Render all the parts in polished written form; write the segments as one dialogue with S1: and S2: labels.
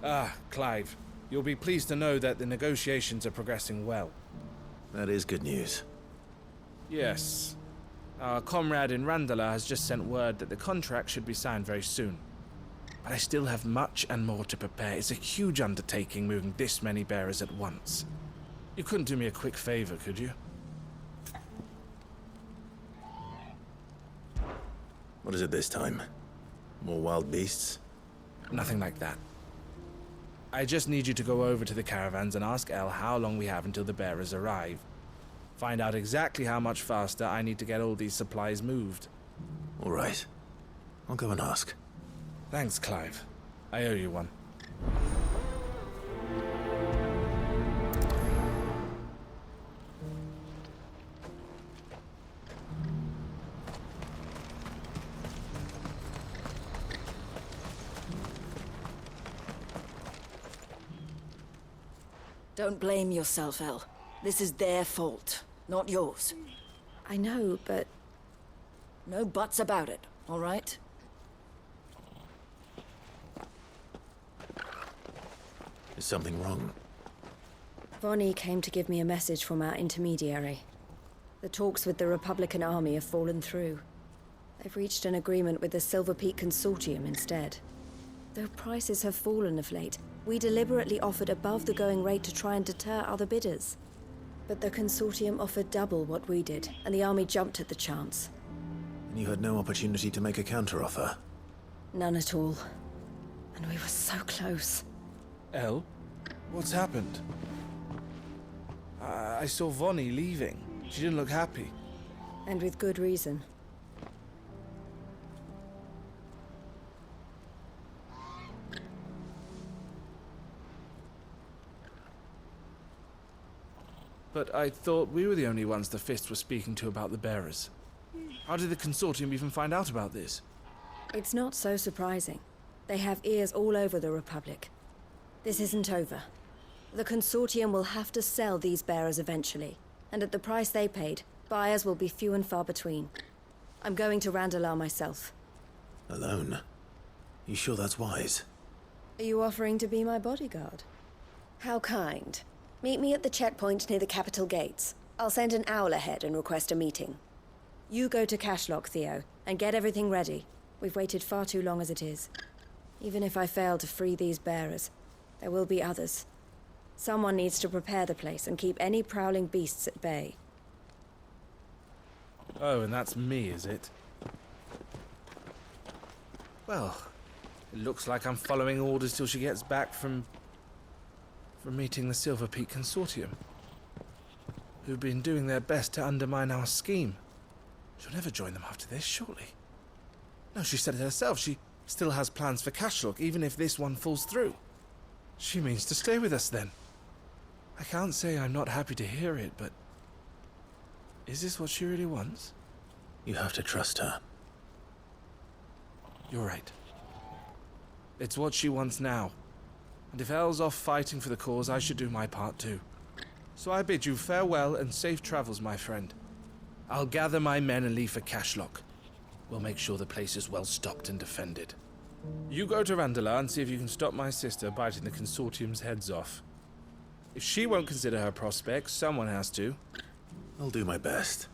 S1: Clive. You'll be pleased to know that the negotiations are progressing well.
S2: That is good news.
S1: Yes. Our comrade in Randalar has just sent word that the contract should be signed very soon. But I still have much and more to prepare. It's a huge undertaking moving this many bearers at once. You couldn't do me a quick favor, could you?
S2: What is it this time? More wild beasts?
S1: Nothing like that. I just need you to go over to the caravans and ask El how long we have until the bearers arrive. Find out exactly how much faster I need to get all these supplies moved.
S2: All right. I'll go and ask.
S1: Thanks, Clive. I owe you one.
S3: Don't blame yourself, El. This is their fault, not yours.
S4: I know, but...
S3: No buts about it, all right?
S2: Is something wrong?
S4: Vonnie came to give me a message from our intermediary. The talks with the Republican Army have fallen through. They've reached an agreement with the Silver Peak Consortium instead. Though prices have fallen of late, we deliberately offered above the going rate to try and deter other bidders. But the Consortium offered double what we did, and the Army jumped at the chance.
S2: And you had no opportunity to make a counteroffer?
S4: None at all. And we were so close.
S1: El? What's happened? I saw Vonnie leaving. She didn't look happy.
S4: And with good reason.
S1: But I thought we were the only ones the Fist were speaking to about the bearers. How did the Consortium even find out about this?
S4: It's not so surprising. They have ears all over the Republic. This isn't over. The Consortium will have to sell these bearers eventually, and at the price they paid, buyers will be few and far between. I'm going to Randalar myself.
S2: Alone? You sure that's wise?
S4: Are you offering to be my bodyguard? How kind. Meet me at the checkpoint near the capital gates. I'll send an owl ahead and request a meeting. You go to Cashlock, Theo, and get everything ready. We've waited far too long as it is. Even if I fail to free these bearers, there will be others. Someone needs to prepare the place and keep any prowling beasts at bay.
S1: Oh, and that's me, is it? Well, it looks like I'm following orders till she gets back from meeting the Silver Peak Consortium, who've been doing their best to undermine our scheme. She'll never join them after this, surely. No, she said it herself. She still has plans for Cashlock, even if this one falls through. She means to stay with us, then. I can't say I'm not happy to hear it, but... is this what she really wants?
S2: You have to trust her.
S1: You're right. It's what she wants now. And if El's off fighting for the cause, I should do my part too. So I bid you farewell and safe travels, my friend. I'll gather my men and leave for Cashlock. We'll make sure the place is well stocked and defended. You go to Randalar and see if you can stop my sister biting the Consortium's heads off. If she won't consider her prospects, someone has to.
S2: I'll do my best.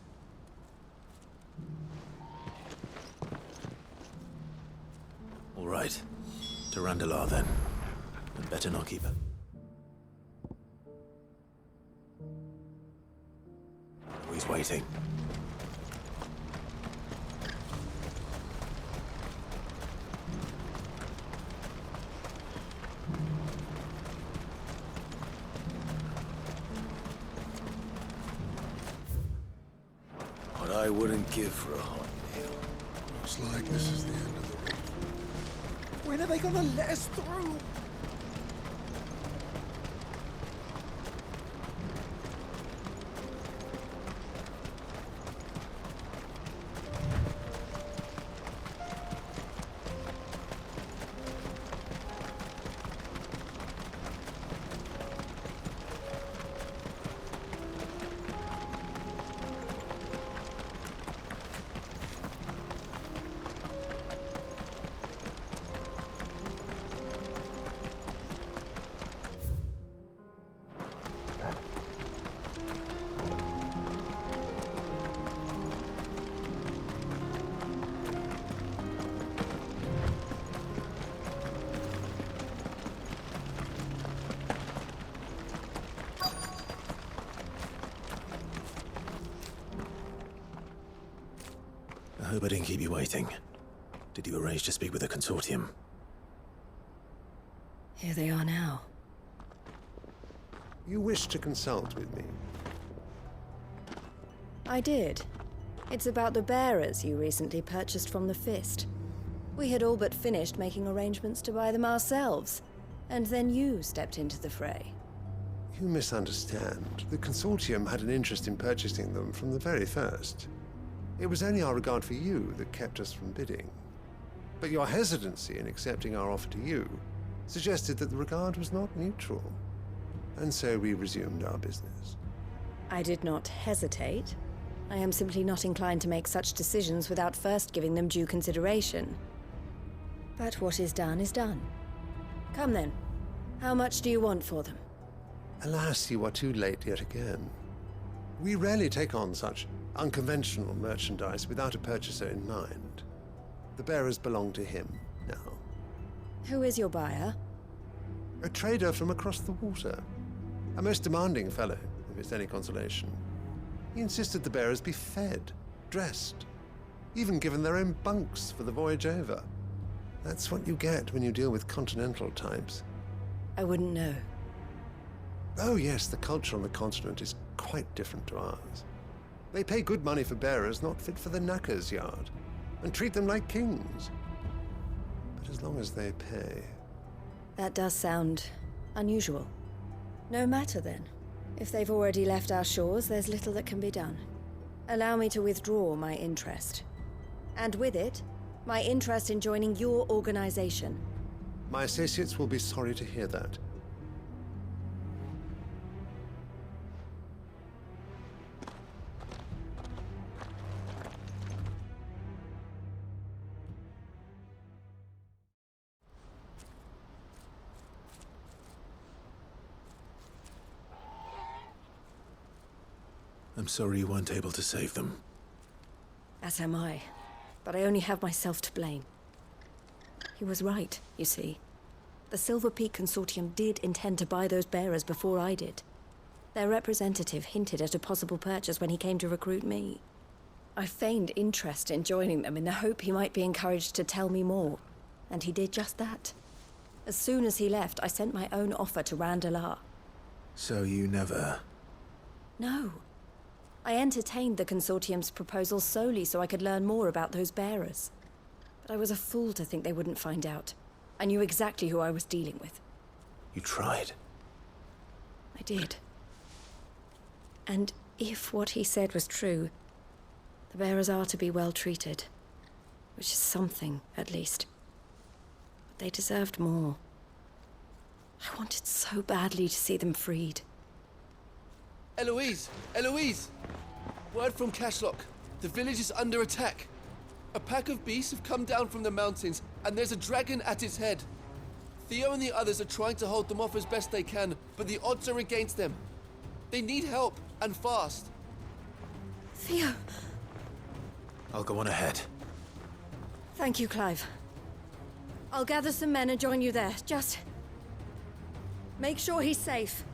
S2: All right. To Randalar, then. I'd better not keep it. Oh, he's waiting.
S5: What I wouldn't give for a hot meal.
S6: Looks like this is the end of the road. When are they gonna let us through?
S2: I hope I didn't keep you waiting. Did you arrange to speak with the Consortium?
S4: Here they are now.
S6: You wish to consult with me?
S4: I did. It's about the bearers you recently purchased from the Fist. We had all but finished making arrangements to buy them ourselves, and then you stepped into the fray.
S6: You misunderstand. The Consortium had an interest in purchasing them from the very first. It was only our regard for you that kept us from bidding. But your hesitancy in accepting our offer to you suggested that the regard was not mutual. And so we resumed our business.
S4: I did not hesitate. I am simply not inclined to make such decisions without first giving them due consideration. But what is done is done. Come then. How much do you want for them?
S6: Alas, you are too late yet again. We rarely take on such unconventional merchandise without a purchaser in mind. The bearers belong to him now.
S4: Who is your buyer?
S6: A trader from across the water. A most demanding fellow, if it's any consolation. He insisted the bearers be fed, dressed, even given their own bunks for the voyage over. That's what you get when you deal with continental types.
S4: I wouldn't know.
S6: Oh yes, the culture on the continent is quite different to ours. They pay good money for bearers not fit for the knacker's yard, and treat them like kings. But as long as they pay...
S4: That does sound unusual. No matter then. If they've already left our shores, there's little that can be done. Allow me to withdraw my interest. And with it, my interest in joining your organization.
S6: My associates will be sorry to hear that.
S2: I'm sorry you weren't able to save them.
S4: As am I. But I only have myself to blame. He was right, you see. The Silver Peak Consortium did intend to buy those bearers before I did. Their representative hinted at a possible purchase when he came to recruit me. I feigned interest in joining them in the hope he might be encouraged to tell me more, and he did just that. As soon as he left, I sent my own offer to Randalar.
S2: So you never...
S4: No. I entertained the Consortium's proposal solely so I could learn more about those bearers. But I was a fool to think they wouldn't find out. I knew exactly who I was dealing with.
S2: You tried.
S4: I did. And if what he said was true, the bearers are to be well treated. Which is something, at least. But they deserved more. I wanted so badly to see them freed.
S7: Eloise! Eloise! Word from Cashlock. The village is under attack. A pack of beasts have come down from the mountains, and there's a dragon at its head. Theo and the others are trying to hold them off as best they can, but the odds are against them. They need help, and fast.
S4: Theo!
S2: I'll go on ahead.
S4: Thank you, Clive. I'll gather some men and join you there. Just... make sure he's safe.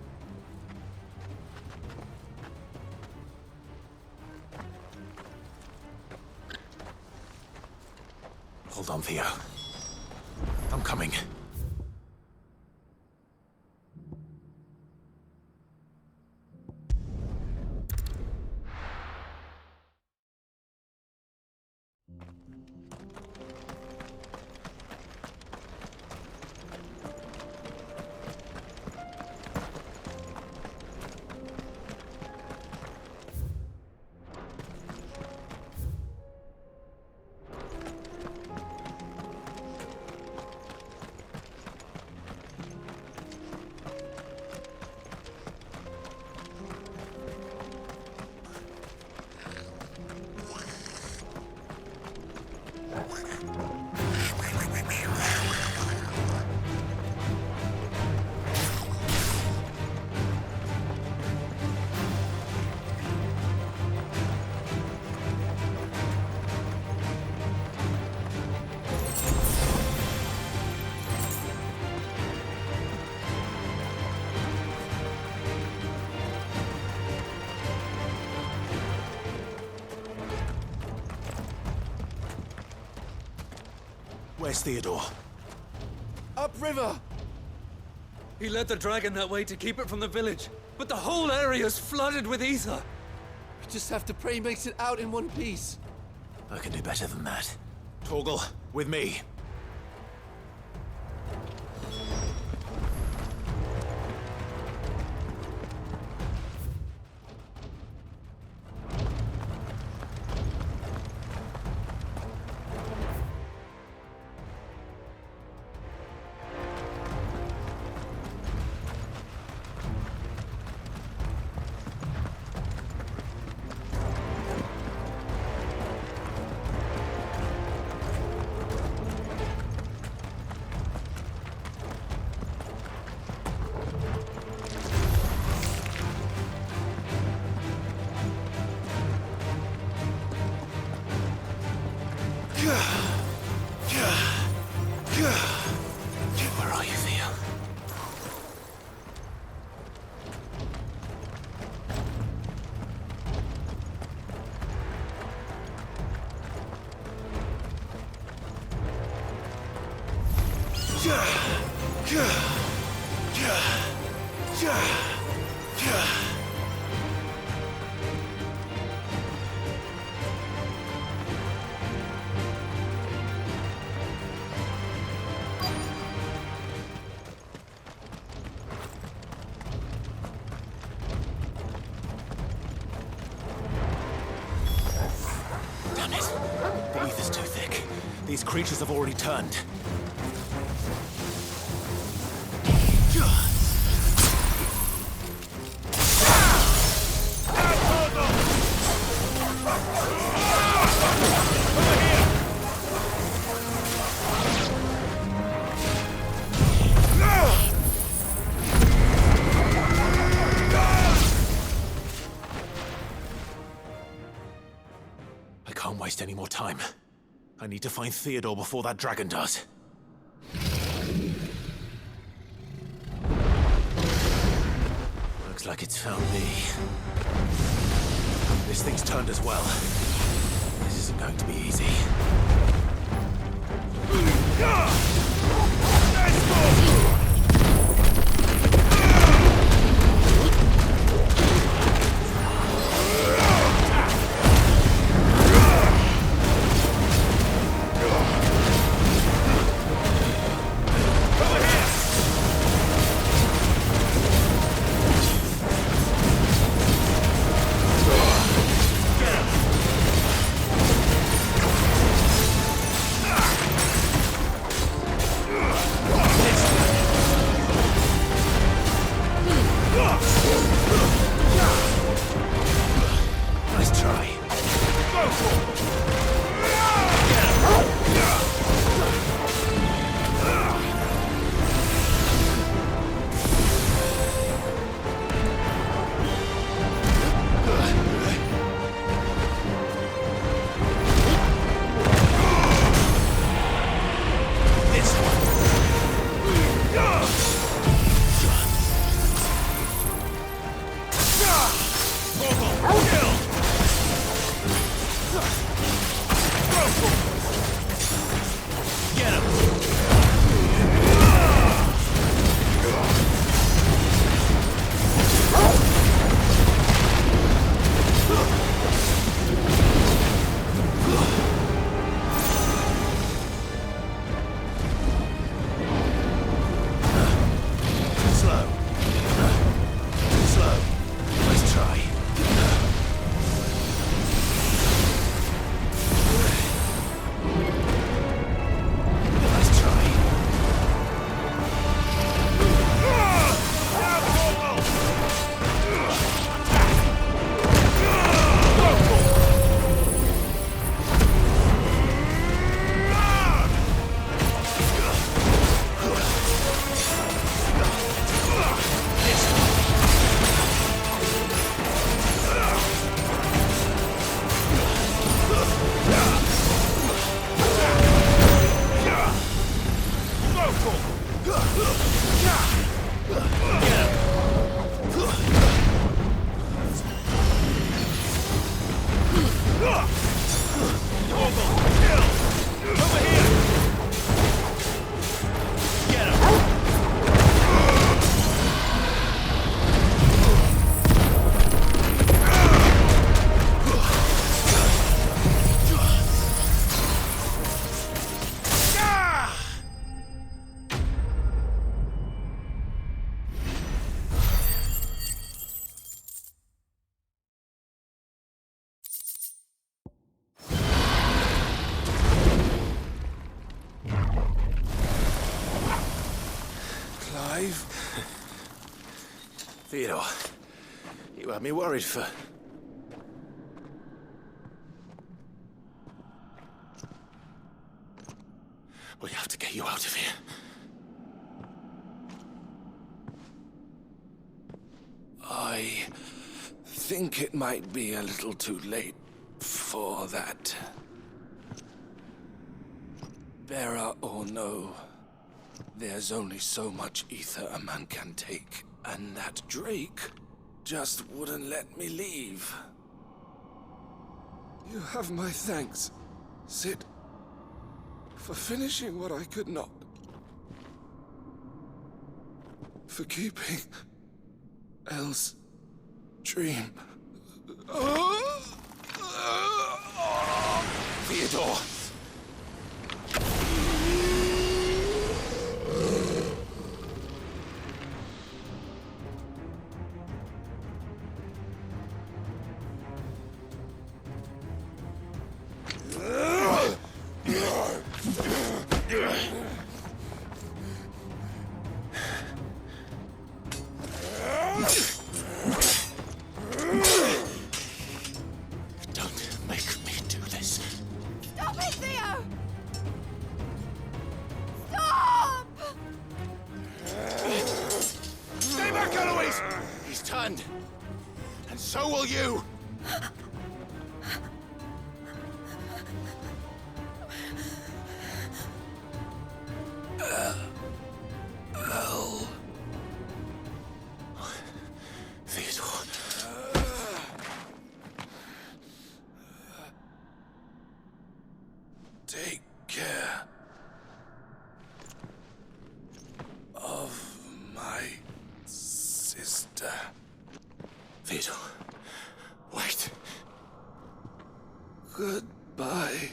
S2: Hold on, Theo. I'm coming. Where's Theodore?
S7: Upriver!
S8: He led the dragon that way to keep it from the village, but the whole area's flooded with ether.
S7: We just have to pray he makes it out in one piece.
S2: I can do better than that. Torgal, with me. Where are you, Theo? Damn it. The ether's too thick. These creatures have already turned. I can't waste any more time. I need to find Theodore before that dragon does. Looks like it's found me. This thing's turned as well. This isn't going to be easy. Theodore, you had me worried for... We have to get you out of here.
S1: I think it might be a little too late for that. Bearer or no, there's only so much ether a man can take, and that Drake just wouldn't let me leave. You have my thanks, Cid, for finishing what I could not. For keeping Elle's dream.
S2: Theodore! Don't make me do this.
S3: Stop it, Theo! Stop!
S2: Stay back, Eloise! He's turned. And so will you! Theodore.
S1: Take care of my sister.
S2: Theodore. Wait.
S1: Goodbye,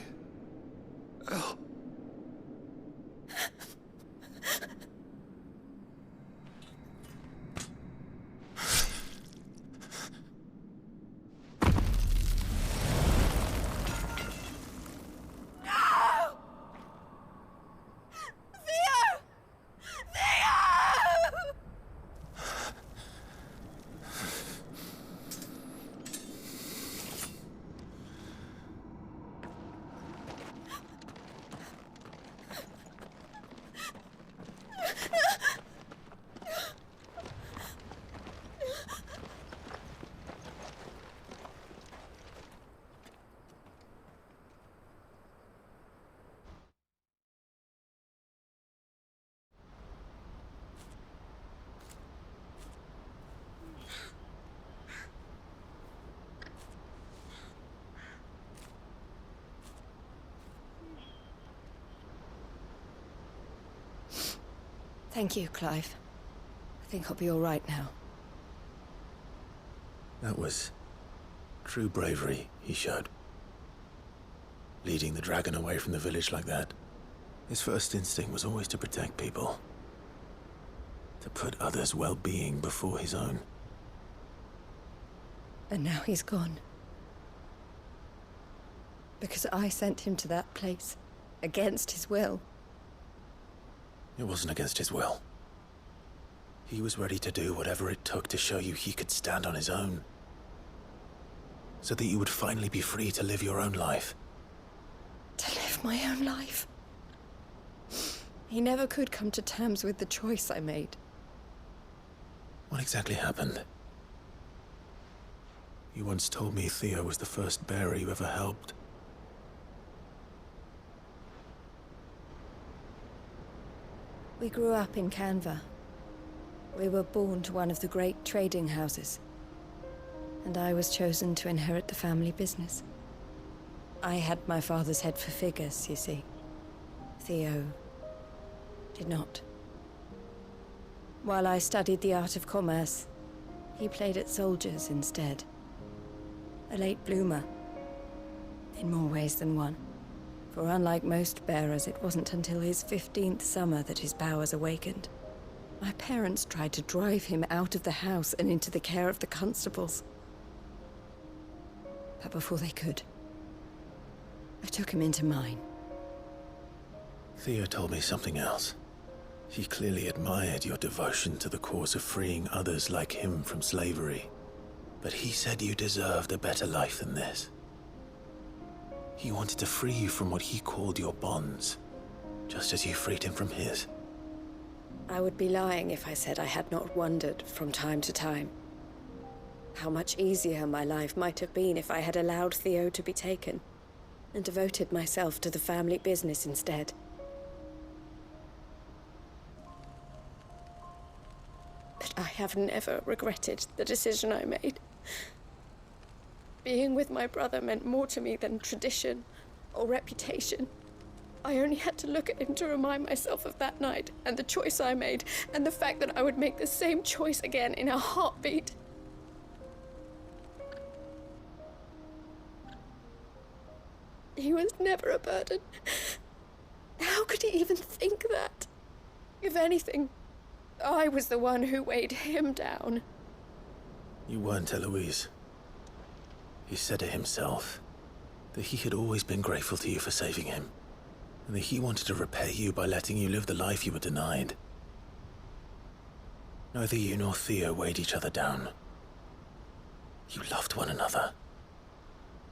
S1: Elle.
S4: Thank you, Clive. I think I'll be all right now.
S2: That was true bravery he showed. Leading the dragon away from the village like that. His first instinct was always to protect people. To put others' well-being before his own.
S4: And now he's gone. Because I sent him to that place, against his will.
S2: It wasn't against his will. He was ready to do whatever it took to show you he could stand on his own. So that you would finally be free to live your own life.
S4: To live my own life. He never could come to terms with the choice I made.
S2: What exactly happened? You once told me Theo was the first bearer you ever helped.
S4: We grew up in Canva. We were born to one of the great trading houses. And I was chosen to inherit the family business. I had my father's head for figures, you see. Theo did not. While I studied the art of commerce, he played at soldiers instead. A late bloomer, in more ways than one. For unlike most bearers, it wasn't until his 15th summer that his powers awakened. My parents tried to drive him out of the house and into the care of the constables. But before they could, I took him into mine.
S2: Theo told me something else. He clearly admired your devotion to the cause of freeing others like him from slavery. But he said you deserved a better life than this. He wanted to free you from what he called your bonds, just as you freed him from his.
S4: I would be lying if I said I had not wondered from time to time how much easier my life might have been if I had allowed Theo to be taken and devoted myself to the family business instead. But I have never regretted the decision I made. Being with my brother meant more to me than tradition or reputation. I only had to look at him to remind myself of that night and the choice I made, and the fact that I would make the same choice again in a heartbeat. He was never a burden. How could he even think that? If anything, I was the one who weighed him down.
S2: You weren't, Eloise. He said it himself, that he had always been grateful to you for saving him, and that he wanted to repay you by letting you live the life you were denied. Neither you nor Theo weighed each other down. You loved one another.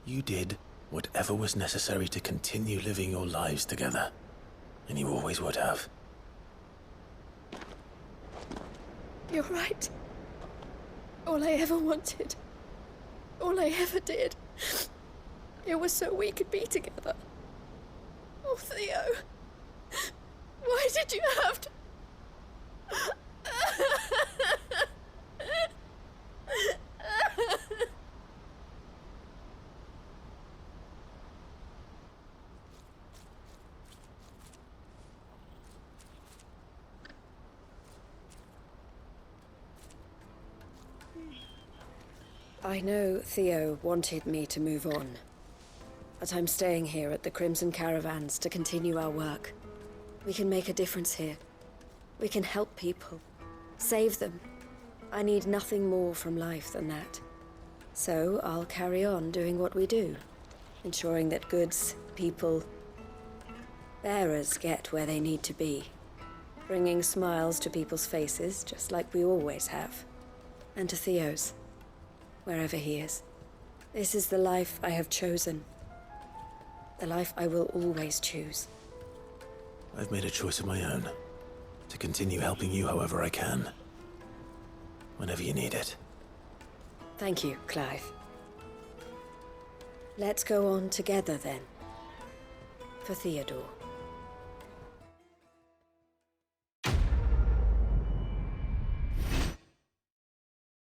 S2: You did whatever was necessary to continue living your lives together, and you always would have.
S4: You're right. All I ever wanted, all I ever did, it was so we could be together. Oh, Theo, why did you have to... I know Theo wanted me to move on, but I'm staying here at the Crimson Caravans to continue our work. We can make a difference here. We can help people, save them. I need nothing more from life than that. So I'll carry on doing what we do, ensuring that goods, people, bearers get where they need to be, bringing smiles to people's faces just like we always have, and to Theo's, wherever he is. This is the life I have chosen. The life I will always choose.
S2: I've made a choice of my own, to continue helping you however I can, whenever you need it.
S4: Thank you, Clive. Let's go on together then. For Theodore.